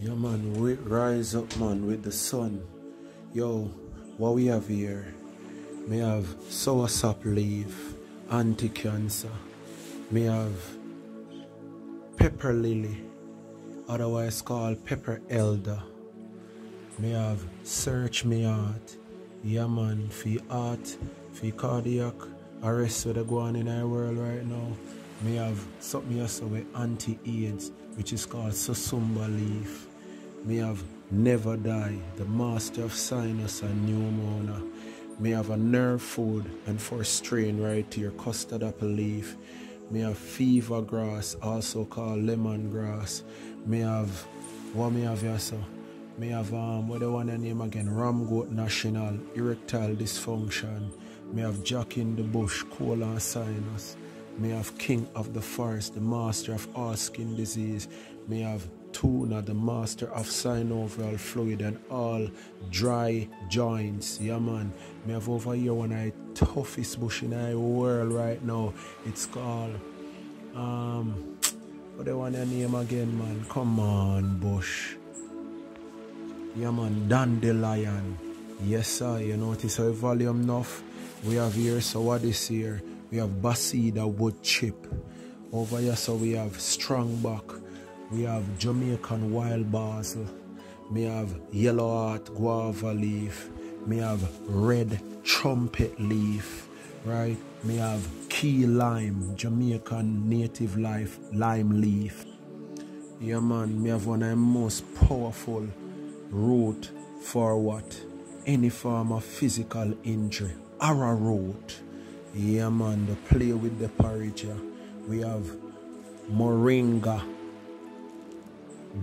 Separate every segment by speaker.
Speaker 1: Yeah man, we rise up man with the sun. Yo, what we have here? Me have soursop leaf, anti-cancer. Me have pepper lily, otherwise called pepper elder. Me have search me heart. Yeah man, for heart, for cardiac arrest with the go on in our world right now. Me have something else with anti-AIDS, which is called susumba leaf. Me have never die, the master of sinus and pneumonia. Me have a nerve food and for strain right here, custard apple leaf. Me have fever grass, also called lemongrass. Me have, what me have here so? Me have, what the one name again? Ramgoat national, erectile dysfunction. Me have Jack in the bush, colon sinus. Me have king of the forest, the master of all skin disease. Me have tuna, the master of synovial fluid and all dry joints. Yeah man. Me have over here one of the toughest bush in the world right now. It's called what the one name again man? Come on bush. Yeah man, dandelion. Yes sir, you notice how volume enough we have here. So what is here? We have Basida wood chip. Over here so we have strongback. We have Jamaican wild basil. Me have yellow heart guava leaf. Me have red trumpet leaf. Right? Me have key lime, Jamaican native life lime leaf. Yeah man, me have one of the most powerful root for what? Any form of physical injury. Arrowroot. Yeah man, the play with the porridge here. We have moringa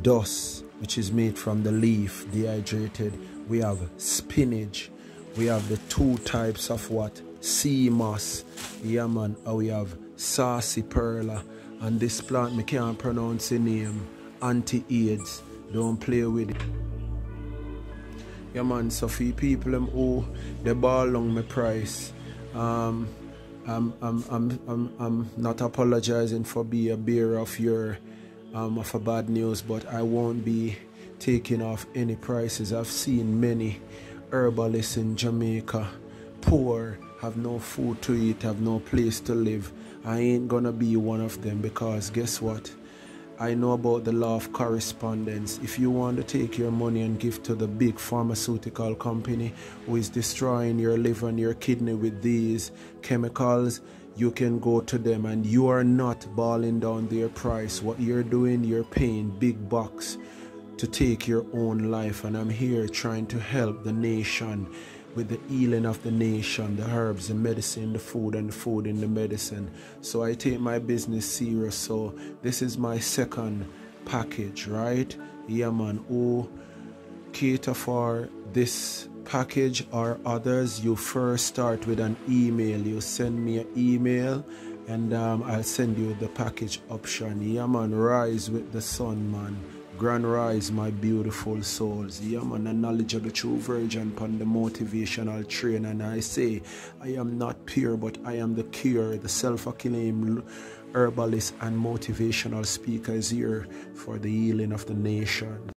Speaker 1: dust, which is made from the leaf, dehydrated. We have spinach. We have the two types of what? Sea moss. Yeah man, and we have saucy perla. And this plant, me can't pronounce the name. Anti-AIDS. Don't play with it. Yeah man, so for people who they ball long my price. I'm not apologizing for being a bearer of your of a bad news, but I won't be taking off any prices. I've seen many herbalists in Jamaica poor, have no food to eat, have no place to live. I ain't gonna be one of them, because guess what? I know about the law of correspondence. If you want to take your money and give to the big pharmaceutical company who is destroying your liver and your kidney with these chemicals, you can go to them, and you are not balling down their price. What you're doing, you're paying big bucks to take your own life. And I'm here trying to help the nation with the healing of the nation, the herbs, the medicine, the food, and the food in the medicine. So I take my business serious. So this is my second package, right? Yeah man, who cater for this package or others, you first start with an email. You send me an email and I'll send you the package option. Yeah man, rise with the sun man. Grand rise, my beautiful souls. Yeah man, a knowledgeable true virgin upon the motivational train. And I say, I am not pure, but I am the cure. The self-acclaimed herbalist and motivational speaker is here for the healing of the nation.